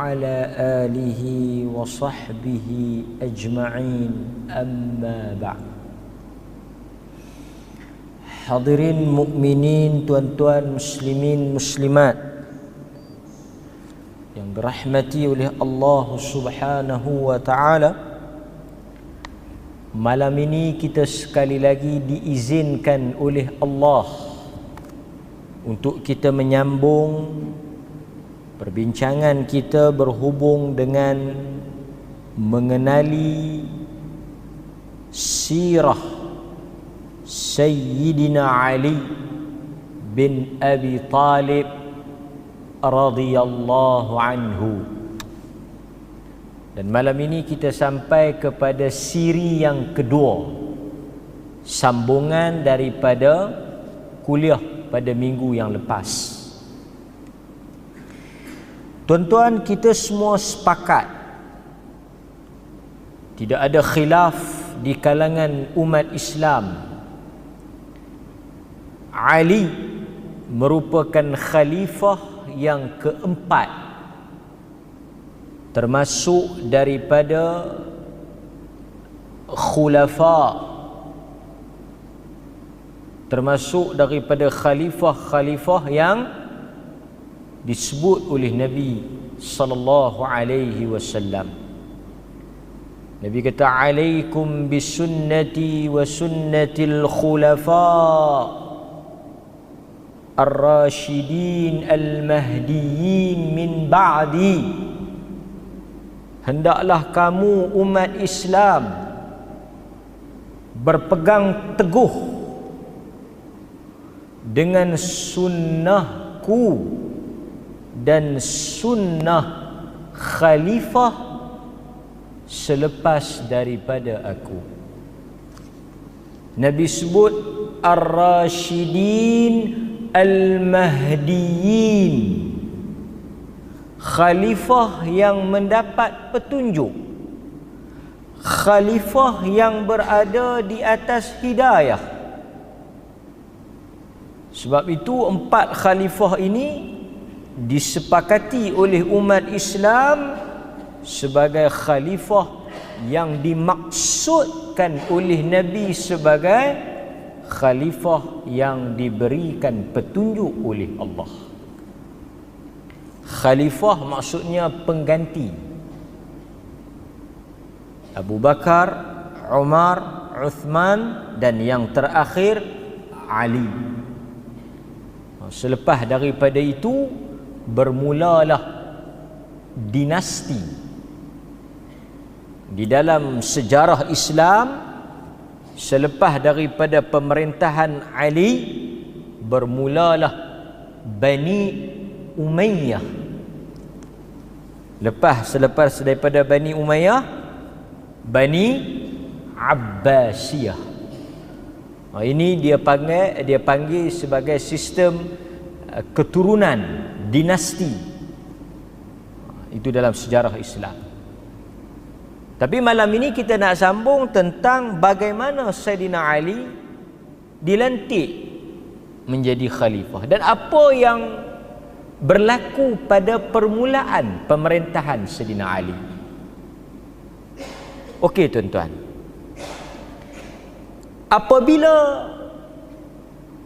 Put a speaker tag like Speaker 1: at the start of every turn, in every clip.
Speaker 1: وعلى آله وصحبه أجمعين أما بعد. Hadirin mukminin, tuan-tuan muslimin muslimat yang dirahmati oleh Allah Subhanahu wa taala, malam ini kita sekali lagi diizinkan oleh Allah untuk kita menyambung perbincangan kita berhubung dengan mengenali sirah Sayyidina Ali bin Abi Talib radhiyallahu anhu. Dan malam ini kita sampai kepada siri yang kedua, sambungan daripada kuliah pada minggu yang lepas. Tuan-tuan, kita semua sepakat, tidak ada khilaf di kalangan umat Islam, Ali merupakan khalifah yang keempat, termasuk daripada khulafa, termasuk daripada khalifah-khalifah yang disebut oleh Nabi sallallahu alaihi wasallam. Nabi kata, alaikum bisunnati wa sunnatil khulafa ar-rasyidin al-mahdiyyin min ba'di. Hendaklah kamu umat Islam berpegang teguh dengan sunnahku dan sunnah khalifah selepas daripada aku. Nabi sebut ar-rasyidin al-mahdiyyin, khalifah yang mendapat petunjuk, khalifah yang berada di atas hidayah. Sebab itu empat khalifah ini disepakati oleh umat Islam sebagai khalifah yang dimaksudkan oleh Nabi sebagai khalifah yang diberikan petunjuk oleh Allah. Khalifah maksudnya pengganti. Abu Bakar, Umar, Uthman dan yang terakhir Ali. Selepas daripada itu bermulalah dinasti. Di dalam sejarah Islam, selepas daripada pemerintahan Ali, bermulalah Bani Umayyah. Selepas daripada Bani Umayyah, Bani Abbasiyah. Ini dia panggil sebagai sistem keturunan dinasti. Itu dalam sejarah Islam. Tapi malam ini kita nak sambung tentang bagaimana Sayyidina Ali dilantik menjadi khalifah dan apa yang berlaku pada permulaan pemerintahan Sayyidina Ali. Okey tuan-tuan, apabila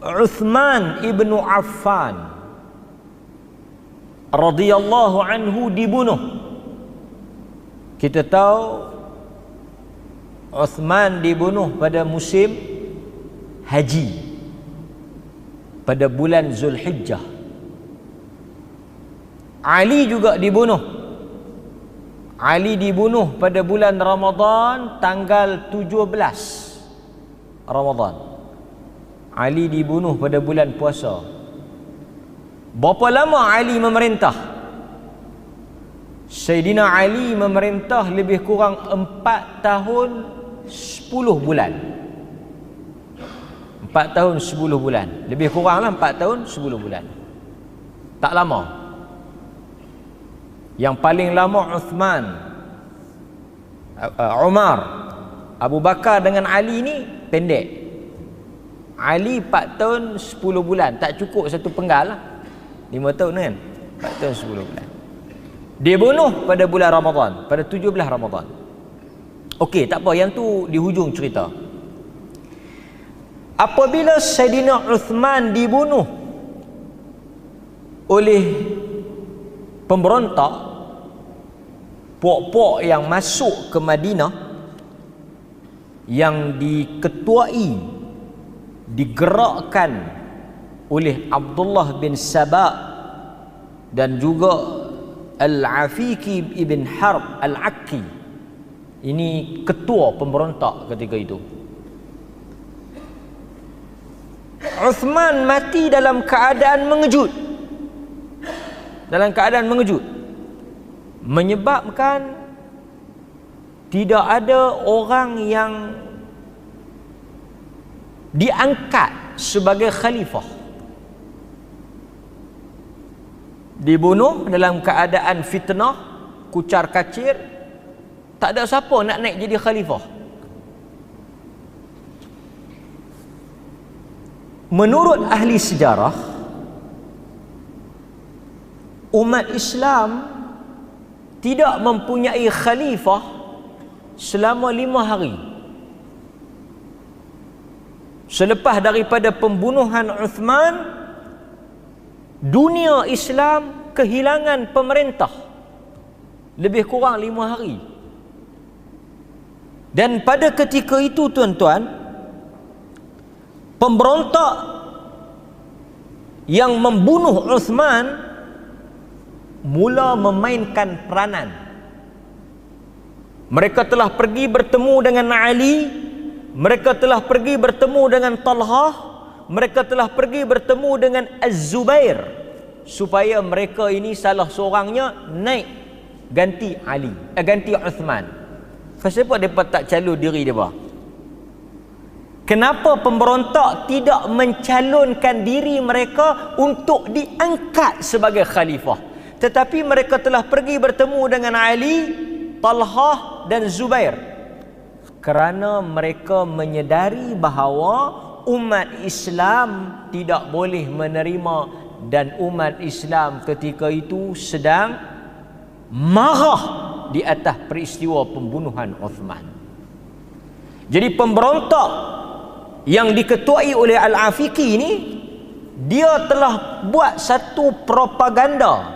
Speaker 1: Uthman ibn Affan radhiyallahu anhu dibunuh, kita tahu Uthman dibunuh pada musim haji pada bulan Zulhijjah. Ali juga dibunuh. Ali dibunuh pada bulan Ramadan tanggal 17 Ramadan. Ali dibunuh pada bulan puasa. Berapa lama Ali memerintah? Sayyidina Ali memerintah lebih kurang 4 tahun 10 bulan. 4 tahun 10 bulan. Lebih kuranglah 4 tahun 10 bulan. Tak lama. Yang paling lama Uthman, Umar, Abu Bakar dengan Ali ni pendek. Ali 4 tahun 10 bulan. Tak cukup satu penggal lah. 5 tahun kan? 4 tahun 10 bulan. Dia bunuh pada bulan Ramadan, pada 17 Ramadan. Okey, tak apa, yang tu di hujung cerita. Apabila Saidina Uthman dibunuh oleh pemberontak, puak-puak yang masuk ke Madinah, yang diketuai, digerakkan oleh Abdullah bin Sabah dan juga Al-Afiqi ibn Harb Al-Akki. Ini ketua pemberontak ketika itu. Uthman mati dalam keadaan mengejut. Dalam keadaan mengejut. Menyebabkan tidak ada orang yang diangkat sebagai khalifah. Dibunuh dalam keadaan fitnah, kucar kacir, tak ada siapa nak naik jadi khalifah. Menurut ahli sejarah, umat Islam tidak mempunyai khalifah selama 5 hari. Selepas daripada pembunuhan Uthman, dunia Islam kehilangan pemerintah lebih kurang 5 hari. Dan pada ketika itu, tuan-tuan, pemberontak yang membunuh Uthman mula memainkan peranan. Mereka telah pergi bertemu dengan Ali, mereka telah pergi bertemu dengan Talhah, mereka telah pergi bertemu dengan Az-Zubair, supaya mereka ini salah seorangnya naik ganti Ali, ganti Uthman. Kenapa mereka tak calon diri mereka? Kenapa pemberontak tidak mencalonkan diri mereka untuk diangkat sebagai khalifah? Tetapi mereka telah pergi bertemu dengan Ali, Talhah dan Zubair. Kerana mereka menyedari bahawa umat Islam tidak boleh menerima, dan umat Islam ketika itu sedang marah di atas peristiwa pembunuhan Uthman. Jadi pemberontak yang diketuai oleh Al-Afiqi ini, dia telah buat satu propaganda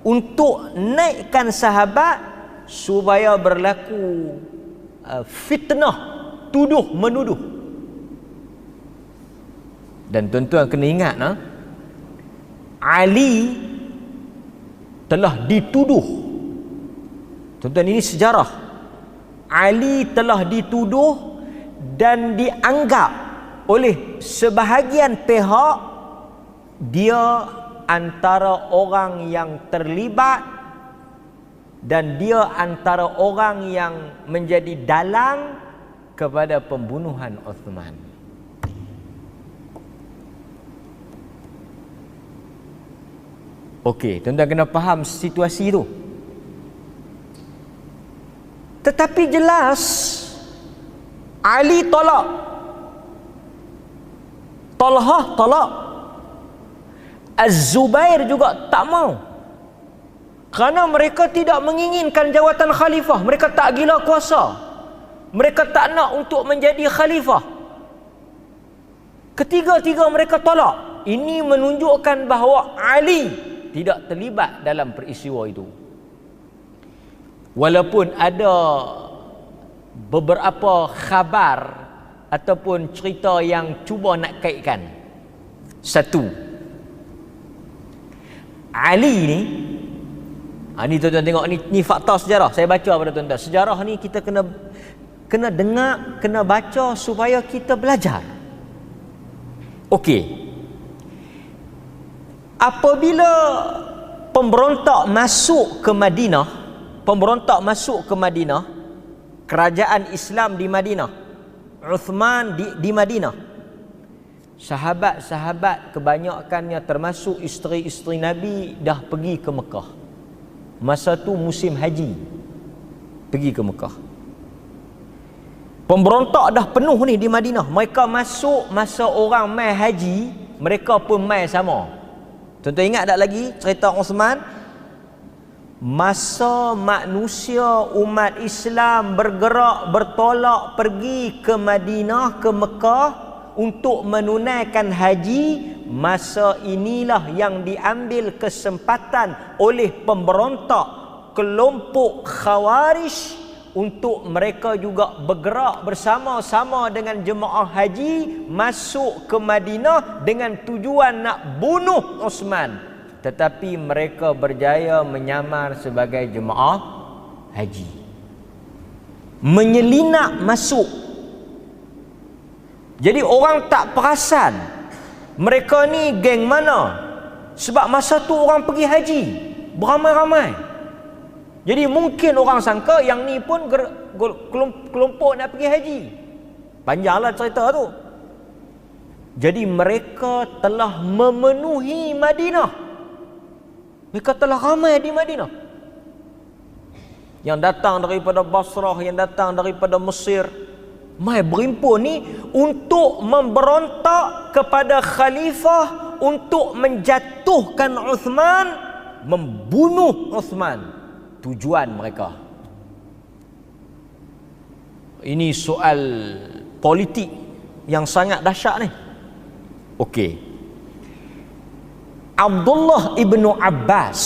Speaker 1: untuk naikkan sahabat supaya berlaku fitnah, tuduh menuduh. Dan tuan-tuan kena ingat, Ali telah dituduh. Tuan-tuan, ini sejarah. Ali telah dituduh dan dianggap oleh sebahagian pihak dia antara orang yang terlibat, dan dia antara orang yang menjadi dalang kepada pembunuhan Uthman. Okey, tuan-tuan kena faham situasi itu. Tetapi jelas Ali tolak, Talhah tolak, Az-Zubair juga tak mau. Kerana mereka tidak menginginkan jawatan khalifah. Mereka tak gila kuasa. Mereka tak nak untuk menjadi khalifah. Ketiga-tiga mereka tolak. Ini menunjukkan bahawa Ali tidak terlibat dalam peristiwa itu. Walaupun ada beberapa khabar ataupun cerita yang cuba nak kaitkan. Satu, Ali ni, ni tuan-tuan tengok, ni fakta sejarah. Saya baca pada tuan-tuan. Sejarah ni kita kena dengar, kena baca supaya kita belajar. Okey. Apabila pemberontak masuk ke Madinah, kerajaan Islam di Madinah, Uthman di Madinah, sahabat-sahabat kebanyakannya termasuk isteri-isteri Nabi dah pergi ke Mekah. Masa tu musim haji, pergi ke Mekah. Pemberontak dah penuh ni di Madinah. Mereka masuk masa orang mai haji, mereka pun mai sama. Tuan-tuan ingat tak lagi cerita Uthman? masa manusia umat Islam bergerak bertolak pergi ke Madinah, ke Mekah untuk menunaikan haji, masa inilah yang diambil kesempatan oleh pemberontak kelompok Khawarij untuk mereka juga bergerak bersama-sama dengan jemaah haji masuk ke Madinah dengan tujuan nak bunuh Uthman. Tetapi mereka berjaya menyamar sebagai jemaah haji, menyelinap masuk. Jadi orang tak perasan mereka ni geng mana, sebab masa tu orang pergi haji beramai-ramai. Jadi mungkin orang sangka yang ni pun kelompok nak pergi haji. Panjanglah cerita tu. Jadi mereka telah memenuhi Madinah. Mereka telah ramai di Madinah. Yang datang daripada Basrah, yang datang daripada Mesir, mai berimpun ni untuk memberontak kepada khalifah, untuk menjatuhkan Uthman, membunuh Uthman. Tujuan mereka. Ini soal politik yang sangat dahsyat ni. Okey. Abdullah ibnu Abbas,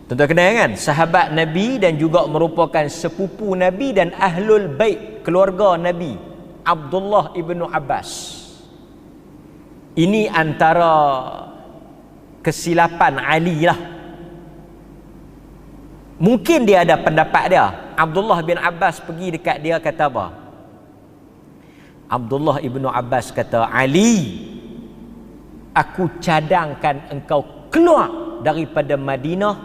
Speaker 1: tuan-tuan kenal kan, sahabat Nabi dan juga merupakan sepupu Nabi dan ahlul bait, keluarga Nabi. Abdullah ibnu Abbas ini antara kesilapan Ali lah. Mungkin dia ada pendapat dia. Abdullah bin Abbas pergi dekat dia, kata apa? Abdullah ibnu Abbas kata, Ali, aku cadangkan engkau keluar daripada Madinah,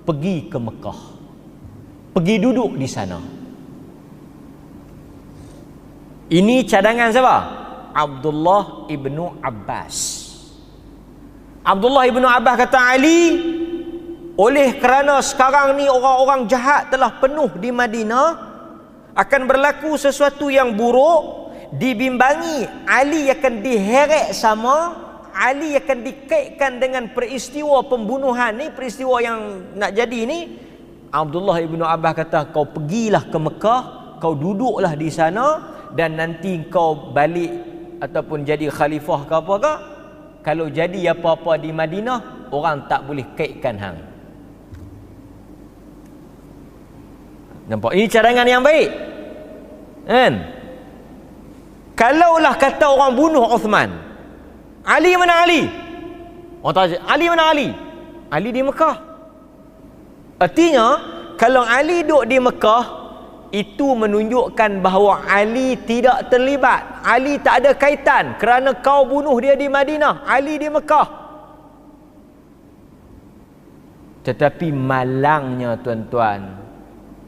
Speaker 1: pergi ke Mekah, pergi duduk di sana. Ini cadangan siapa? Abdullah ibnu Abbas. Abdullah ibnu Abbas kata, Ali, oleh kerana sekarang ni orang-orang jahat telah penuh di Madinah, akan berlaku sesuatu yang buruk, dibimbangi Ali akan diheret sama, Ali akan dikaitkan dengan peristiwa pembunuhan ni, peristiwa yang nak jadi ni. Abdullah ibnu Abbas kata, kau pergilah ke Mekah, kau duduklah di sana, dan nanti kau balik ataupun jadi khalifah ke apa ke, kalau jadi apa-apa di Madinah, orang tak boleh kaitkan hang. Nampak? Ini cadangan yang baik kan? Kalaulah kata orang bunuh Uthman, Ali mana Ali? Orang tanya, Ali mana Ali? Ali di Mekah. Artinya, kalau Ali duduk di Mekah, itu menunjukkan bahawa Ali tidak terlibat. Ali tak ada kaitan kerana kau bunuh dia di Madinah. Ali di Mekah. Tetapi malangnya tuan-tuan,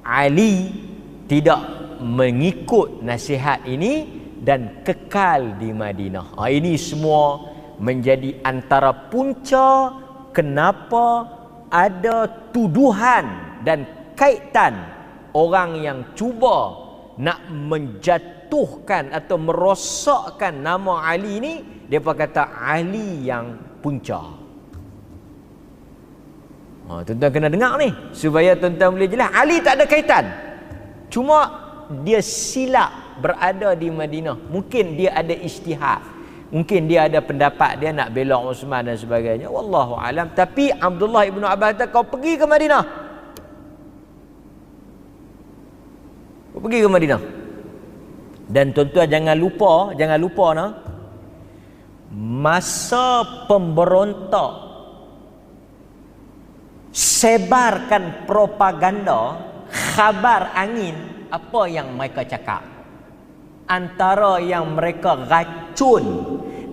Speaker 1: Ali tidak mengikut nasihat ini dan kekal di Madinah. Ini semua menjadi antara punca kenapa ada tuduhan dan kaitan orang yang cuba nak menjatuhkan atau merosakkan nama Ali ni. Dia kata Ali yang punca. Tuan-tuan kena dengar ni supaya tuan-tuan boleh jelas. Ali tak ada kaitan, cuma dia silap berada di Madinah. Mungkin dia ada ijtihad, mungkin dia ada pendapat, dia nak bela Uthman dan sebagainya, wallahu alam. Tapi Abdullah ibnu Abbas kata, kau pergi ke Madinah, kau pergi ke Madinah. Dan tuan-tuan jangan lupa nah, masa pemberontak sebarkan propaganda, khabar angin, apa yang mereka cakap, antara yang mereka racun,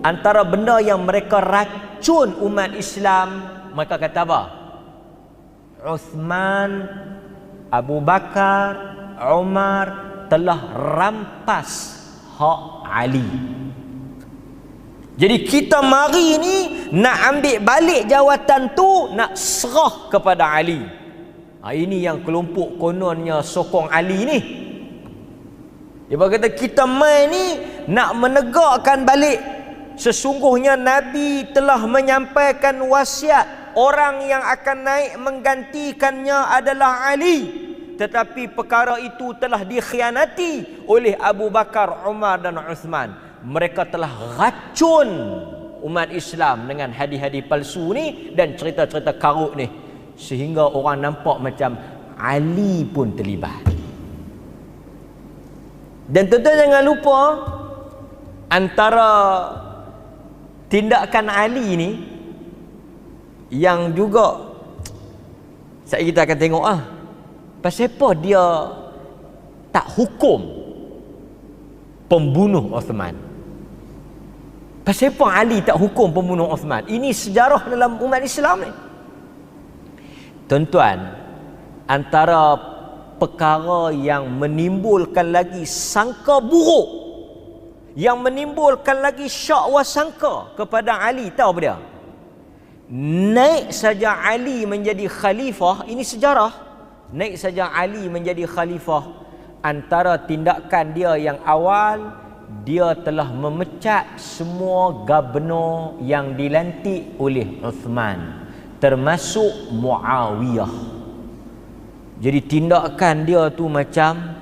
Speaker 1: antara benda yang mereka racun umat Islam, mereka kata apa? Uthman, Abu Bakar, Umar telah rampas hak Ali. Jadi kita mari ni nak ambil balik jawatan tu, nak serah kepada Ali. Ini yang kelompok kononnya sokong Ali ni. Dia berkata kita mai ni nak menegakkan balik. Sesungguhnya Nabi telah menyampaikan wasiat orang yang akan naik menggantikannya adalah Ali. Tetapi perkara itu telah dikhianati oleh Abu Bakar, Umar dan Uthman. Mereka telah racun umat Islam dengan hadis-hadis palsu ni dan cerita-cerita karut ni, sehingga orang nampak macam Ali pun terlibat. Dan tuan-tuan jangan lupa, antara tindakan Ali ni yang juga kita akan tengok pasal apa dia tak hukum pembunuh Uthman. Pasal apa Ali tak hukum pembunuh Uthman? Ini sejarah dalam umat Islam ni. Tuan-tuan, antara perkara yang menimbulkan lagi sangka buruk, yang menimbulkan lagi syak wasangka kepada Ali, tahu apa dia? Naik saja Ali menjadi khalifah, ini sejarah. Naik saja Ali menjadi khalifah, antara tindakan dia yang awal, dia telah memecat semua gubernur yang dilantik oleh Uthman, termasuk Muawiyah. Jadi tindakan dia tu macam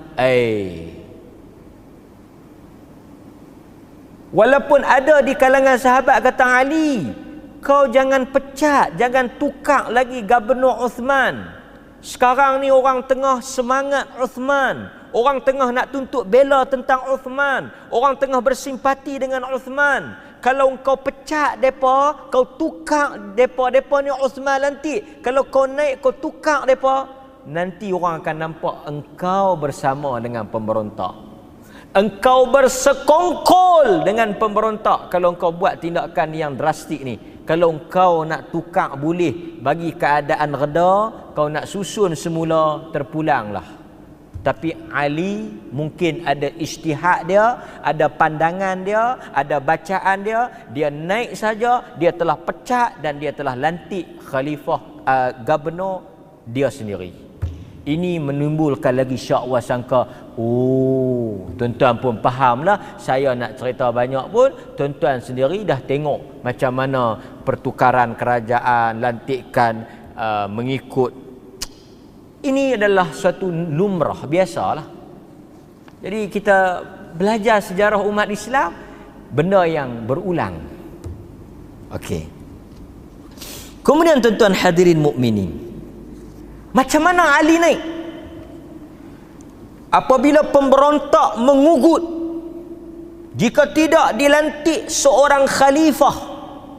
Speaker 1: walaupun ada di kalangan sahabat kata, Ali, kau jangan pecat, jangan tukar lagi gubernur Uthman. Sekarang ni orang tengah semangat Uthman, orang tengah nak tuntut bela tentang Uthman, orang tengah bersimpati dengan Uthman. Kalau kau pecat depa, kau tukar depa ni Uthman lantik. Kalau kau naik, kau tukar depa, nanti orang akan nampak engkau bersama dengan pemberontak. Engkau bersekongkol dengan pemberontak kalau engkau buat tindakan yang drastik ni. Kalau engkau nak tukar boleh, bagi keadaan reda, kau nak susun semula, terpulanglah. Tapi Ali mungkin ada ijtihad dia, ada pandangan dia, ada bacaan dia, dia naik saja, dia telah pecat dan dia telah lantik khalifah gubernur dia sendiri. Ini menimbulkan lagi syak wasangka. Tuan-tuan pun fahamlah. Saya nak cerita banyak pun, tuan-tuan sendiri dah tengok macam mana pertukaran kerajaan, lantikan mengikut. Ini adalah suatu lumrah, biasalah. Jadi kita belajar sejarah umat Islam, benda yang berulang. Okey. Kemudian tuan-tuan hadirin mukminin, macam mana Ali naik? Apabila pemberontak mengugut, jika tidak dilantik seorang khalifah,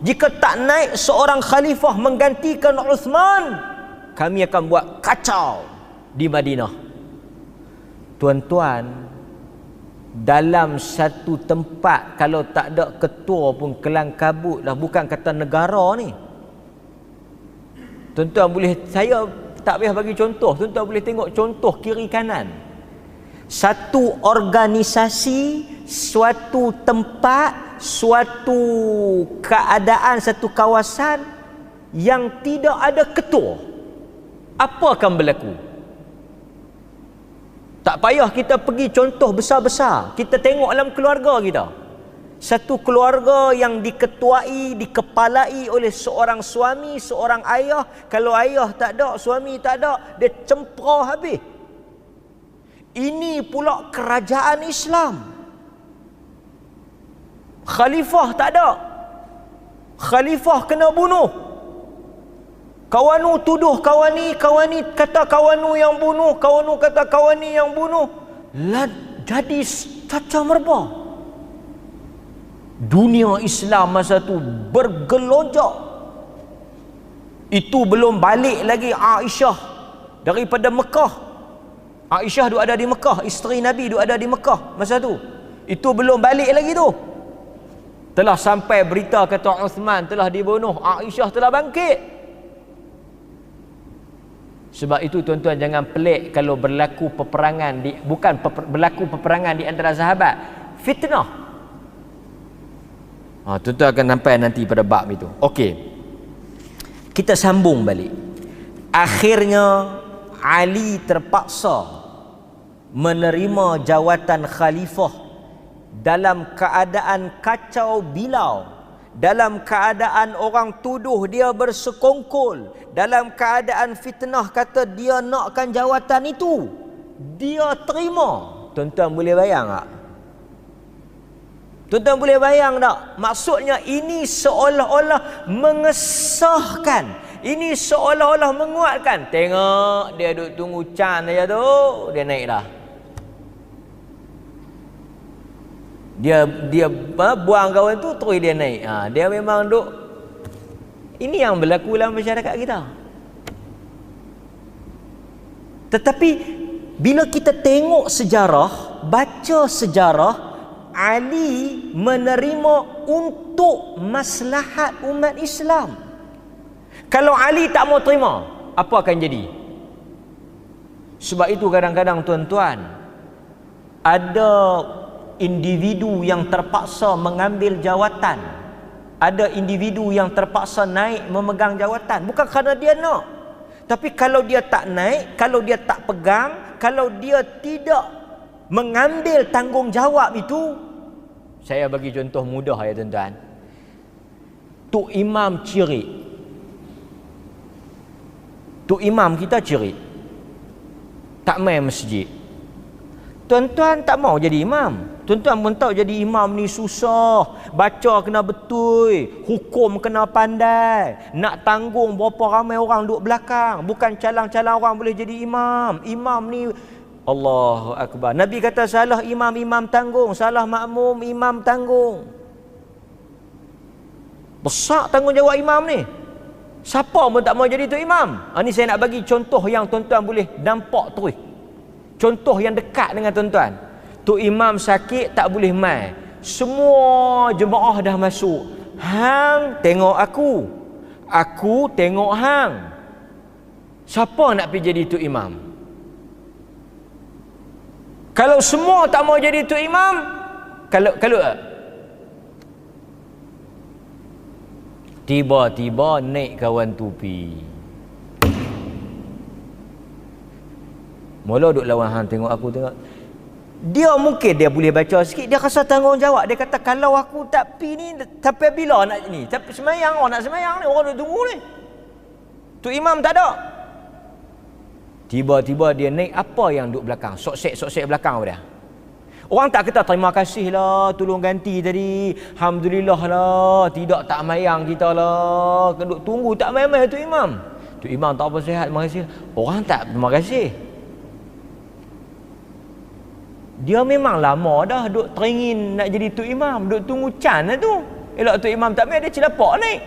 Speaker 1: jika tak naik seorang khalifah menggantikan Uthman, kami akan buat kacau di Madinah. Tuan-tuan, dalam satu tempat kalau tak ada ketua pun kelang kabut lah, bukan kata negara ni. Tuan-tuan boleh, saya tak payah bagi contoh, tuan-tuan boleh tengok contoh kiri kanan. Satu organisasi, suatu tempat, suatu keadaan, satu kawasan yang tidak ada ketua, apa akan berlaku? Tak payah kita pergi contoh besar-besar, kita tengok dalam keluarga kita. Satu keluarga yang diketuai, dikepalai oleh seorang suami, seorang ayah. Kalau ayah tak ada, suami tak ada, dia cempera habis. Ini pula kerajaan Islam. Khalifah tak ada, khalifah kena bunuh. Kawanu tuduh kawani, kawani kata kawanu yang bunuh, kawanu kata kawani yang bunuh. Jadi cacah merbah. Dunia Islam masa tu bergelonjak. Itu belum balik lagi Aisyah daripada Mekah. Aisyah duk ada di Mekah, isteri Nabi duk ada di Mekah masa tu. Itu belum balik lagi tu. Telah sampai berita kata Uthman telah dibunuh, Aisyah telah bangkit. Sebab itu tuan-tuan jangan pelik kalau berlaku peperangan berlaku peperangan di antara sahabat, fitnah. Tuan-tuan akan sampai nanti pada bab itu. Okey. Kita sambung balik. Akhirnya Ali terpaksa menerima jawatan khalifah dalam keadaan kacau bilau, dalam keadaan orang tuduh dia bersekongkol, dalam keadaan fitnah kata dia nakkan jawatan itu, dia terima. Tuan-tuan boleh bayang tak? Tuan-tuan boleh bayang tak? Maksudnya ini seolah-olah mengesahkan, ini seolah-olah menguatkan. Tengok dia duduk tunggu can saja tu, dia naik dah. Dia buang kawan tu terus dia naik. Dia memang duk. Ini yang berlaku dalam masyarakat kita. Tetapi bila kita tengok sejarah, baca sejarah, Ali menerima untuk maslahat umat Islam. Kalau Ali tak mau terima, apa akan jadi? Sebab itu kadang-kadang tuan-tuan, ada individu yang terpaksa mengambil jawatan, ada individu yang terpaksa naik memegang jawatan bukan kerana dia nak, tapi kalau dia tak naik, kalau dia tak pegang, kalau dia tidak mengambil tanggungjawab itu. Saya bagi contoh mudah ya tuan-tuan. Tok Imam cirit, Tok Imam kita cirit, tak main masjid. Tuan-tuan tak mau jadi imam. Tuan-tuan pun tahu jadi imam ni susah. Baca kena betul, hukum kena pandai, nak tanggung berapa ramai orang duduk belakang. Bukan calang-calang orang boleh jadi imam. Imam ni Allahu Akbar. Nabi kata salah imam, imam tanggung. Salah makmum, imam tanggung. Besar tanggungjawab imam ni. Siapa pun tak mau jadi tu imam. Ni saya nak bagi contoh yang tuan-tuan boleh nampak terus. Contoh yang dekat dengan tuan-tuan. Tok Imam sakit tak boleh mai. Semua jemaah dah masuk. Hang tengok aku. Aku tengok hang. Siapa nak pergi jadi Tok Imam? Kalau semua tak mau jadi Tok Imam, kalau tiba-tiba naik kawan tupi. Mula duk lawan hang tengok aku tengok. Dia mungkin dia boleh baca sikit, dia rasa tanggungjawab. Dia kata kalau aku tak pi ni sampai bila nak ni? Tapi semayang orang nak semayang ni, orang duk tunggu ni. Tu imam tak ada. Tiba-tiba dia naik, apa yang duk belakang? Sok-sek belakang dia. Orang tak kata terima kasih lah tolong ganti tadi. Alhamdulillah lah tidak tak mayang kita lah. Duk tunggu tak mai-mai tu imam. Tu imam tak apa sihat, terima kasih. Orang tak terima kasih. Dia memang lama dah duk teringin nak jadi Tok Imam, duk tunggu can lah tu. Elok Tok Imam tak main, dia cilapak naik.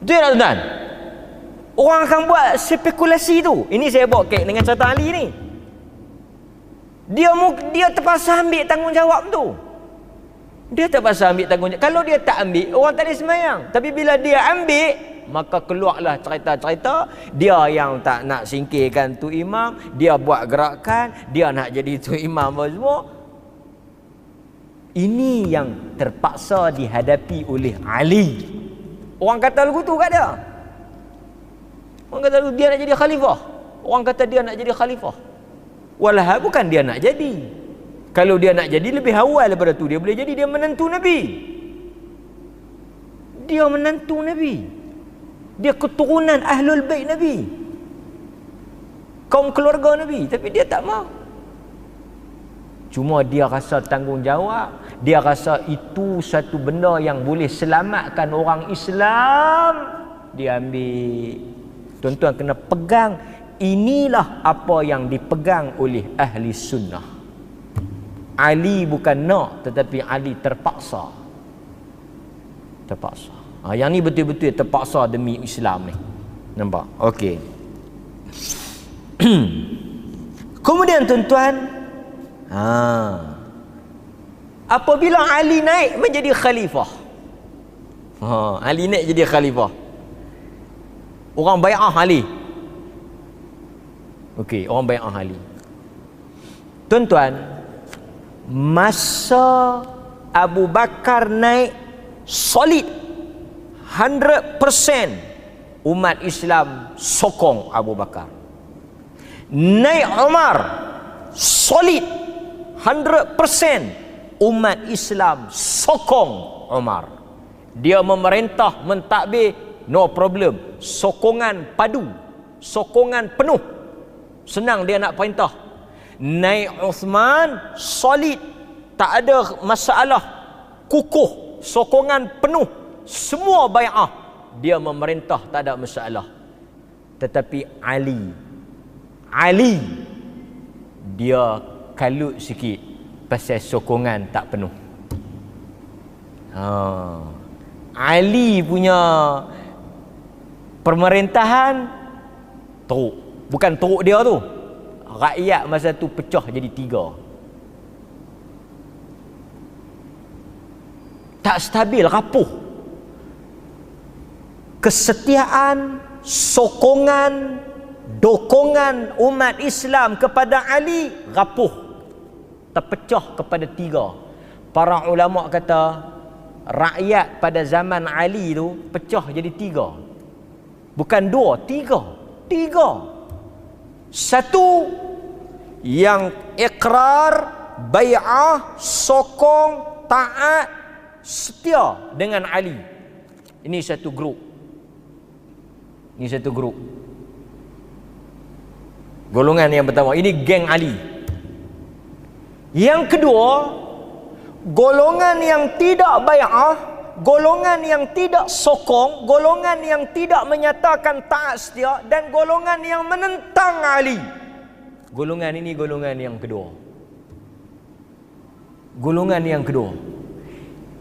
Speaker 1: Betul tak tuan-tuan? Orang akan buat spekulasi tu. Ini saya bawa kait dengan cerita Ali ni. Dia terpaksa ambil tanggungjawab tu. Dia terpaksa ambil tanggungjawab. Kalau dia tak ambil, orang tak boleh sembahyang. Tapi bila dia ambil, maka keluarlah cerita-cerita dia yang tak nak singkirkan tu imam, dia buat gerakan, dia nak jadi tu imam semua. Ini yang terpaksa dihadapi oleh Ali. Orang kata lagu tu kat dia. Orang kata dia nak jadi khalifah. Orang kata dia nak jadi khalifah. Walhal bukan dia nak jadi. Kalau dia nak jadi lebih awal daripada tu dia boleh jadi, dia menantu Nabi. Dia menantu Nabi. Dia keturunan Ahlul Bait Nabi, kaum keluarga Nabi. Tapi dia tak mau. Cuma dia rasa tanggungjawab. Dia rasa itu satu benda yang boleh selamatkan orang Islam. Dia ambil. Tuan-tuan kena pegang. Inilah apa yang dipegang oleh ahli sunnah. Ali bukan nak, tetapi Ali terpaksa. Terpaksa. Yang ni betul-betul terpaksa demi Islam ni. Nampak? Okey. Kemudian tuan-tuan, apabila Ali naik menjadi khalifah. Ali naik jadi khalifah. Orang bai'ah Ali. Okey, orang bai'ah Ali. Tuan-tuan, masa Abu Bakar naik solid 100% umat Islam sokong Abu Bakar. Naik Umar solid 100% umat Islam sokong Umar. Dia memerintah, mentadbir, no problem. Sokongan padu, sokongan penuh. Senang dia nak perintah. Naik Uthman, solid, tak ada masalah, kukuh, sokongan penuh, semua bai'ah. Dia memerintah, tak ada masalah. Tetapi Ali dia kalut sikit pasal sokongan tak penuh. Ali punya pemerintahan teruk. Bukan teruk dia tu, rakyat masa tu pecah jadi 3. Tak stabil, rapuh. Kesetiaan, sokongan, dokongan umat Islam kepada Ali rapuh, terpecah kepada 3. Para ulama kata rakyat pada zaman Ali tu pecah jadi 3. Bukan 2, 3. Satu yang ikrar, bai'ah, sokong, taat, setia dengan Ali. Ini satu grup. Golongan yang pertama, ini geng Ali. Yang kedua, golongan yang tidak bai'ah, golongan yang tidak sokong, golongan yang tidak menyatakan taat setia, dan golongan yang menentang Ali. Golongan ini golongan yang kedua. Golongan yang kedua.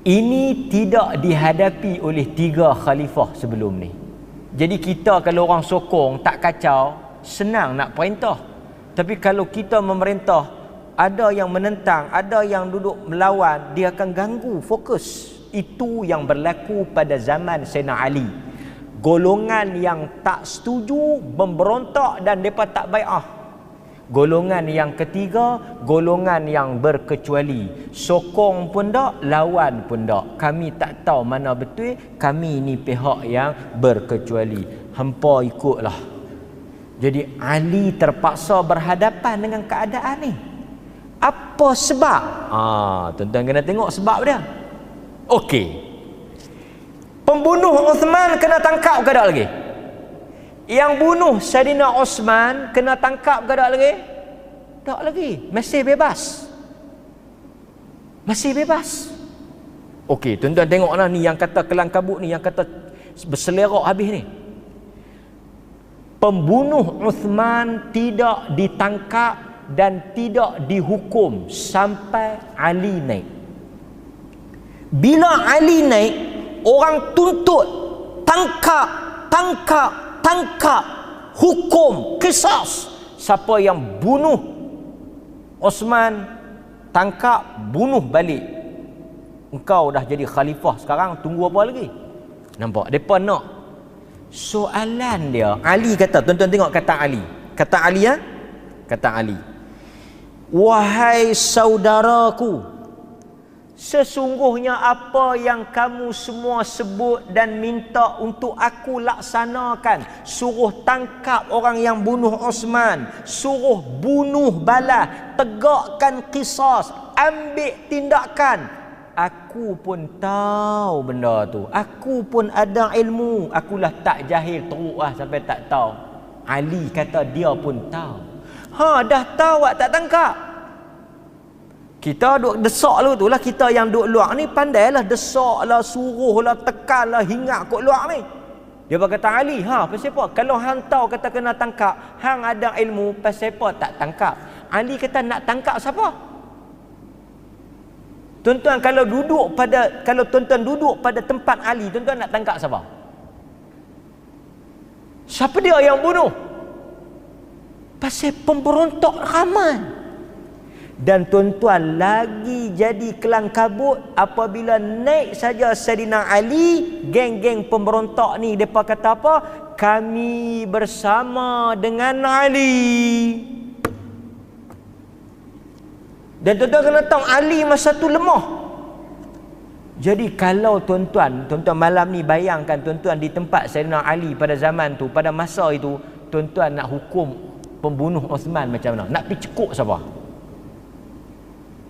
Speaker 1: Ini tidak dihadapi oleh 3 khalifah sebelum ni. Jadi kita kalau orang sokong tak kacau, senang nak perintah. Tapi kalau kita memerintah, ada yang menentang, ada yang duduk melawan, dia akan ganggu fokus. Itu yang berlaku pada zaman Sayyidina Ali. Golongan yang tak setuju, memberontak dan mereka tak bai'ah. Golongan yang ketiga, golongan yang berkecuali. Sokong pun tak, lawan pun tak. Kami tak tahu mana betul, kami ni pihak yang berkecuali. Hampa ikutlah. Jadi Ali terpaksa berhadapan dengan keadaan ni. Apa sebab? Tuan-tuan kena tengok sebab dia. Okey. Pembunuh Uthman kena tangkap ke tak lagi? Yang bunuh Sayyidina Osman kena tangkap ke tak lagi? Tak lagi. Masih bebas. Okey, tuan-tuan tengoklah ni yang kata kelang kabut ni, yang kata berselerak habis ni. Pembunuh Uthman tidak ditangkap dan tidak dihukum sampai Ali naik. Bila Ali naik, orang tuntut, tangkap, hukum, qisas. Siapa yang bunuh Osman, tangkap, bunuh balik. Engkau dah jadi khalifah sekarang, tunggu apa lagi? Nampak? Mereka nak. Soalan dia, Ali kata, tuan-tuan tengok kata Ali. Kata Ali, ya? Kata Ali. Wahai saudaraku, sesungguhnya apa yang kamu semua sebut dan minta untuk aku laksanakan, suruh tangkap orang yang bunuh Osman, suruh bunuh balas, tegakkan qisas, ambil tindakan, aku pun tahu benda tu, aku pun ada ilmu, akulah tak jahil teruk sampai tak tahu. Ali kata dia pun tahu. Dah tahu tak tangkap. Kita duk desak lu tu lah, kita yang duk luar ni pandailah desak lah, suruh lah, tekan lah, hingat kot luar ni. Dia berkata Ali, pasal apa? Kalau hang tahu kata kena tangkap, hang ada ilmu, pasal apa tak tangkap? Ali kata nak tangkap siapa? Tuan-tuan kalau tuan-tuan duduk pada tempat Ali, tuan-tuan nak tangkap siapa? Siapa dia yang bunuh? Pasal pemberontak ramai. Dan tuan-tuan lagi jadi kelang kabut apabila naik saja Sayyidina Ali, geng-geng pemberontak ni depa kata apa? Kami bersama dengan Ali. Dan tuan-tuan kena tahu Ali masa tu lemah. Jadi kalau tuan-tuan malam ni bayangkan tuan-tuan di tempat Sayyidina Ali pada zaman tu, pada masa itu, tuan-tuan nak hukum pembunuh Osman macam mana? Nak pergi cekuk siapa?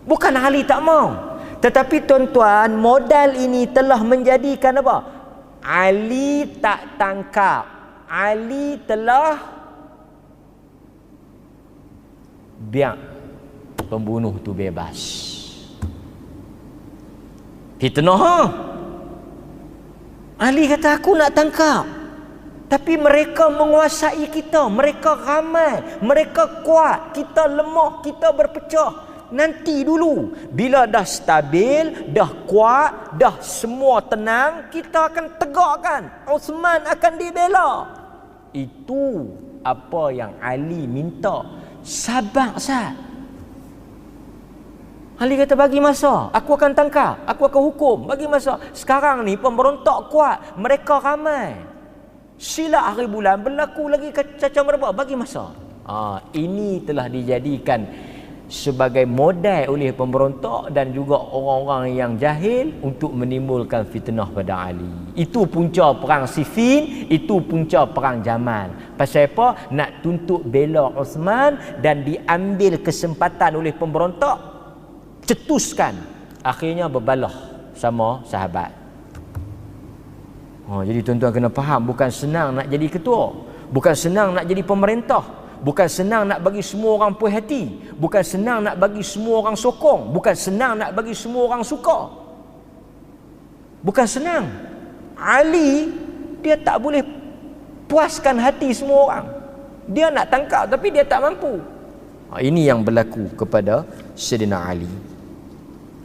Speaker 1: Bukan Ali tak mau. Tetapi tuan-tuan, modal ini telah menjadikan apa? Ali tak tangkap. Ali telah biar pembunuh tu bebas. Fitnah. Ali kata aku nak tangkap. Tapi mereka menguasai kita. Mereka ramai. Mereka kuat. Kita lemah. Kita berpecah. Nanti dulu. Bila dah stabil, dah kuat, dah semua tenang, kita akan tegakkan. Uthman akan dibela. Itu apa yang Ali minta. Sabar, Sat. Ali kata bagi masa. Aku akan tangkap. Aku akan hukum. Bagi masa. Sekarang ni pemberontak kuat. Mereka ramai. Sila hari bulan berlaku lagi cacah merebak. Bagi masa. Ini telah dijadikan sebagai modal oleh pemberontak dan juga orang-orang yang jahil untuk menimbulkan fitnah pada Ali. Itu punca perang Siffin, itu punca perang Jamal. Pasal apa? Nak tuntut bela Uthman dan diambil kesempatan oleh pemberontak, cetuskan. Akhirnya berbalah sama sahabat. Jadi tuan-tuan kena faham, bukan senang nak jadi ketua, bukan senang nak jadi pemerintah, bukan senang nak bagi semua orang puas hati, bukan senang nak bagi semua orang sokong, bukan senang nak bagi semua orang suka. Bukan senang. Ali dia tak boleh puaskan hati semua orang. Dia nak tangkap tapi dia tak mampu. Ini yang berlaku kepada Sayyidina Ali.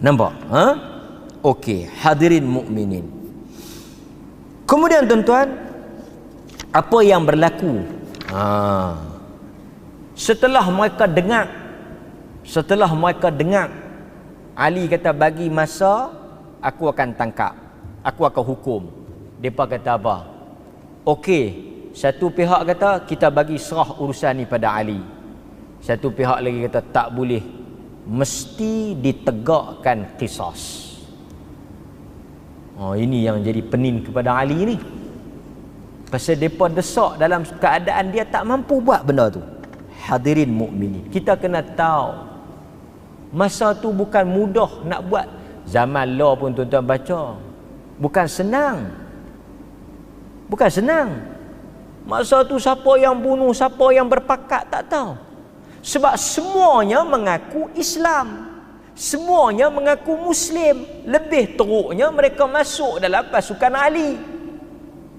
Speaker 1: Nampak? Okey, hadirin mukminin. Kemudian tuan-tuan, apa yang berlaku? Setelah mereka dengar Ali kata bagi masa, aku akan tangkap, aku akan hukum. Depa kata apa? Okey, satu pihak kata kita bagi serah urusan ni pada Ali. Satu pihak lagi kata tak boleh, mesti ditegakkan qisas. Ini yang jadi pening kepada Ali ni. Pasal mereka desak dalam keadaan dia tak mampu buat benda tu. Hadirin mukminin, kita kena tahu masa tu bukan mudah nak buat. Zaman law pun tuan-tuan baca, bukan senang. Bukan senang. Masa tu siapa yang bunuh, siapa yang berpakat tak tahu. Sebab semuanya mengaku Islam. Semuanya mengaku Muslim. Lebih teruknya mereka masuk dalam pasukan Ali.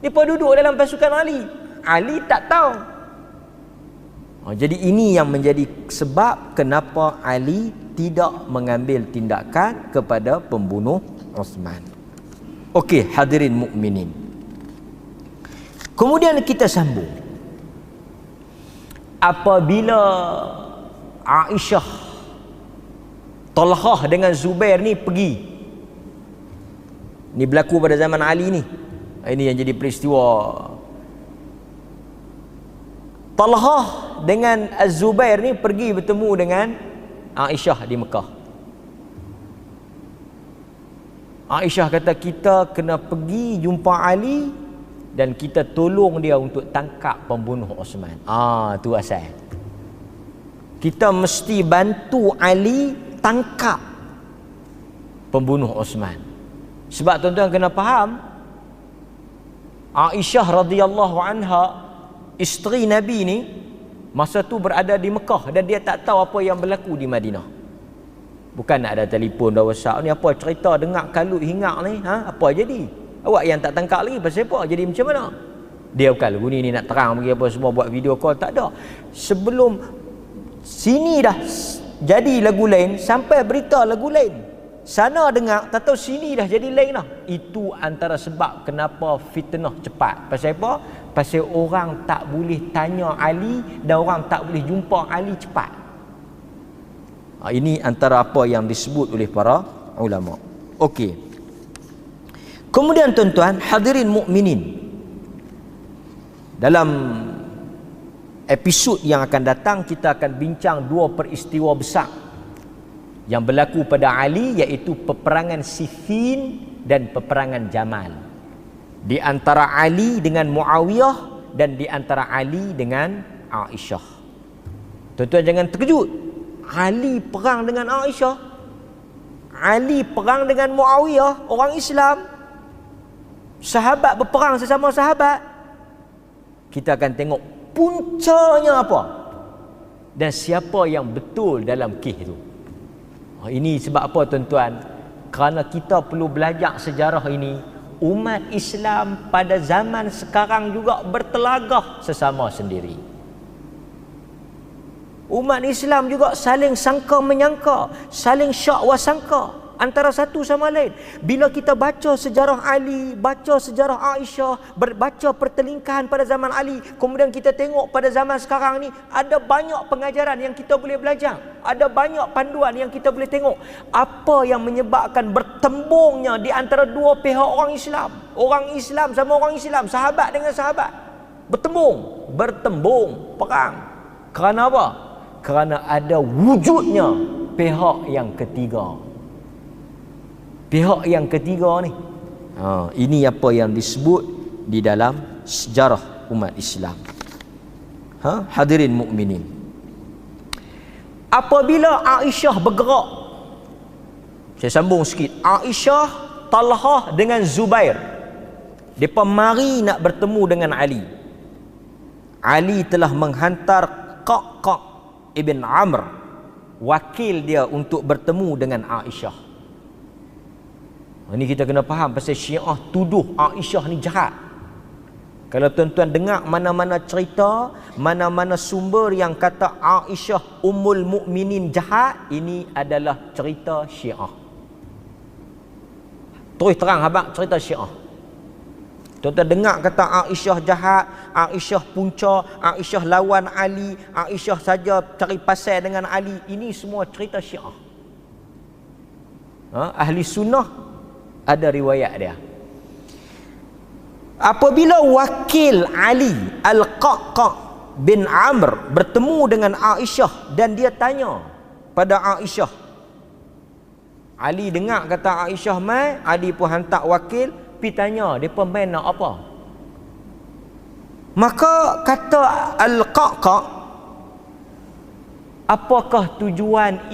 Speaker 1: Mereka duduk dalam pasukan Ali. Ali tak tahu. Jadi ini yang menjadi sebab kenapa Ali tidak mengambil tindakan kepada pembunuh Uthman. Okey, hadirin mukminin. Kemudian kita sambung. Apabila Aisyah, Talhah dengan Zubair ni pergi. Ni berlaku pada zaman Ali ni. Ini yang jadi peristiwa. Talhah dengan Az-Zubair ni pergi bertemu dengan Aisyah di Mekah. Aisyah kata kita kena pergi jumpa Ali dan kita tolong dia untuk tangkap pembunuh Uthman. Tu asal. Kita mesti bantu Ali tangkap pembunuh Uthman. Sebab tuan-tuan kena faham, Aisyah radhiyallahu anha, isteri Nabi ni, masa tu berada di Mekah dan dia tak tahu apa yang berlaku di Madinah. Bukan nak ada telefon dah WhatsApp ni, apa cerita dengar kalut hingak ni, apa jadi? Awak yang tak tangkap lagi pasal apa? Jadi macam mana? Dia bukan lagu ni nak terang bagi apa semua buat video call, tak ada. Sebelum sini dah jadi lagu lain, sampai berita lagu lain. Sana dengar, tak tahu sini dah jadi lain dah. Itu antara sebab kenapa fitnah cepat. Pasal apa? Pasal orang tak boleh tanya Ali dan orang tak boleh jumpa Ali cepat. Ini antara apa yang disebut oleh para ulama. Okey. Kemudian tuan-tuan, hadirin mukminin, dalam episod yang akan datang kita akan bincang dua peristiwa besar yang berlaku pada Ali, iaitu peperangan Siffin dan peperangan Jamal. Di antara Ali dengan Muawiyah dan di antara Ali dengan Aisyah. Tuan-tuan jangan terkejut. Ali perang dengan Aisyah. Ali perang dengan Muawiyah, orang Islam. Sahabat berperang sesama sahabat. Kita akan tengok puncanya apa dan siapa yang betul dalam kes itu. Ini sebab apa tuan-tuan? Kerana kita perlu belajar sejarah ini. Umat Islam pada zaman sekarang juga bertelagah sesama sendiri. Umat Islam juga saling sangka menyangka, saling syak wasangka antara satu sama lain. Bila kita baca sejarah Ali, baca sejarah Aisyah, baca pertelingkahan pada zaman Ali, kemudian kita tengok pada zaman sekarang ni, ada banyak pengajaran yang kita boleh belajar, ada banyak panduan yang kita boleh tengok. Apa yang menyebabkan bertembungnya di antara dua pihak orang Islam sama orang Islam, sahabat dengan sahabat, bertembung perang. Kerana apa? Kerana ada wujudnya pihak yang ketiga. Pihak yang ketiga ni, ini apa yang disebut di dalam sejarah umat Islam. Hadirin mukminin, apabila Aisyah bergerak, saya sambung sikit, Aisyah, Talhah dengan Zubair, mereka mari nak bertemu dengan Ali. Ali telah menghantar Qaq' ibn Amr, wakil dia, untuk bertemu dengan Aisyah. Ini kita kena faham pasal Syiah tuduh Aisyah ni jahat. Kalau tuan-tuan dengar mana-mana cerita, mana-mana sumber yang kata Aisyah Ummul Mukminin jahat, ini adalah cerita Syiah. Terus terang habaq cerita Syiah. Tuan-tuan dengar kata Aisyah jahat, Aisyah punca, Aisyah lawan Ali, Aisyah saja cari pasal dengan Ali, ini semua cerita Syiah. Ahli sunnah ada riwayat dia. Apabila wakil Ali Al-Qaq' bin Amr bertemu dengan Aisyah dan dia tanya pada Aisyah, Ali dengar kata Aisyah mai, Ali pun hantar wakil pergi tanya depa mai nak apa. Maka kata Al-Qaq', apakah tujuan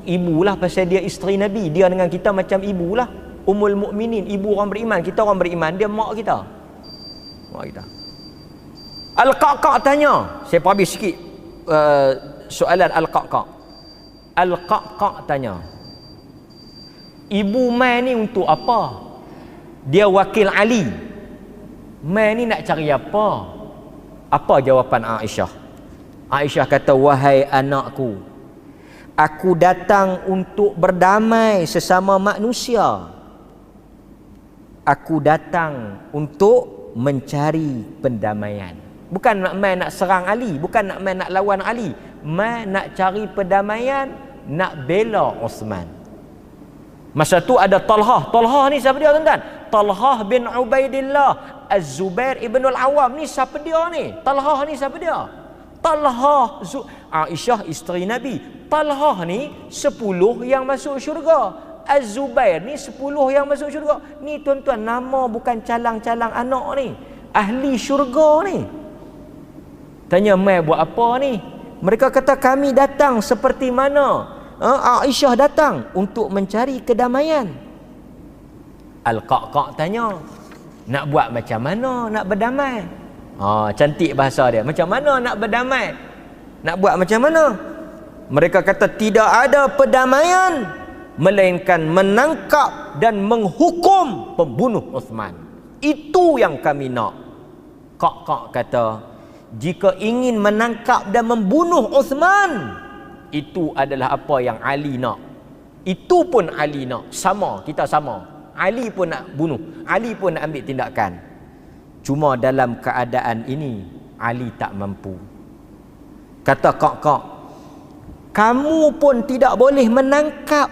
Speaker 1: ibulah pasal dia isteri Nabi, dia dengan kita macam ibulah. Ummul Mukminin, ibu orang beriman, kita orang beriman, dia mak kita. Al-Qaq' tanya, saya habis sikit soalan Al-Qaq'. Al-Qaq' tanya, ibu mai ni untuk apa? Dia wakil Ali, mai ni nak cari apa? Apa jawapan Aisyah? Aisyah kata, wahai anakku, aku datang untuk berdamai sesama manusia. Aku datang untuk mencari pendamaian. Bukan nak main nak serang Ali, bukan nak main nak lawan Ali, main nak cari pendamaian, nak bela Uthman. Masa tu ada Talhah. Talhah ni siapa dia tuan-tuan? Talhah bin Ubaidillah Az-Zubair ibn al-Awam ni siapa dia ni? Talhah ni siapa dia? Talhah Aisyah isteri Nabi. Talhah ni 10 yang masuk syurga. Az-Zubair ni 10 yang masuk syurga. Ni tuan-tuan, nama bukan calang-calang anak ni, ahli syurga ni. Tanya mai buat apa ni? Mereka kata kami datang seperti mana Aisyah datang untuk mencari kedamaian. Al-Qaq' tanya, nak buat macam mana nak berdamai? Cantik bahasa dia. Macam mana nak berdamai? Nak buat macam mana? Mereka kata tidak ada perdamaian melainkan menangkap dan menghukum pembunuh Uthman. Itu yang kami nak. Qaq' kata, jika ingin menangkap dan membunuh Uthman, itu adalah apa yang Ali nak. Itu pun Ali nak. Sama, kita sama. Ali pun nak bunuh, Ali pun nak ambil tindakan. Cuma dalam keadaan ini Ali tak mampu. Kata Qaq', kamu pun tidak boleh menangkap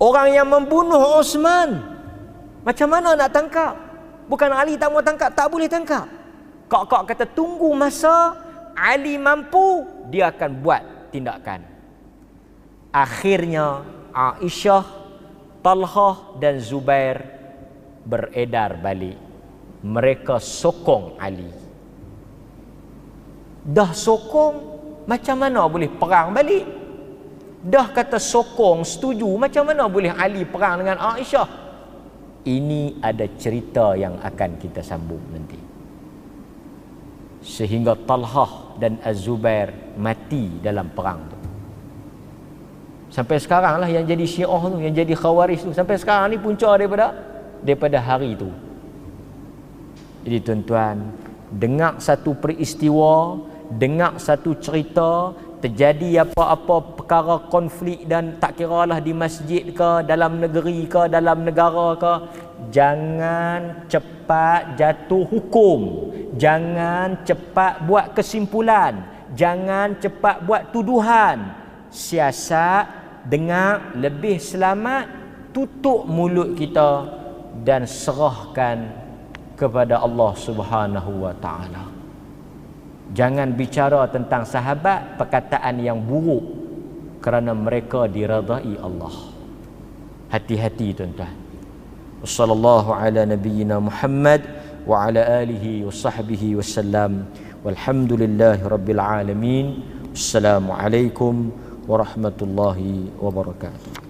Speaker 1: orang yang membunuh Uthman. Macam mana nak tangkap? Bukan Ali tak mau tangkap, tak boleh tangkap. Qaq' kata tunggu masa Ali mampu, dia akan buat tindakan. Akhirnya Aisyah, Talhah dan Zubair beredar balik. Mereka sokong Ali. Dah sokong, macam mana boleh perang balik? dah kata sokong, setuju, macam mana boleh Ali perang dengan Aisyah? Ini ada cerita yang akan kita sambung nanti. Sehingga Talhah dan Az-Zubair mati dalam perang tu. Sampai sekarang lah yang jadi Syiah tu, yang jadi Khawarij tu, sampai sekarang ni punca daripada hari tu. Jadi tuan-tuan, dengar satu peristiwa, dengar satu cerita, terjadi apa-apa perkara konflik dan tak kira lah di masjid ke, dalam negeri ke, dalam negara ke, jangan cepat jatuh hukum, jangan cepat buat kesimpulan, jangan cepat buat tuduhan. Siasat, dengar, lebih selamat, tutup mulut kita dan serahkan kepada Allah Subhanahu wa taala. Jangan bicara tentang sahabat perkataan yang buruk kerana mereka diridai Allah. Hati-hati tuan-tuan. Wassallallahu ala nabiyyina Muhammad wa ala alihi wa sahbihi wasallam. Walhamdulillahi rabbil alamin. Assalamualaikum warahmatullahi wabarakatuh.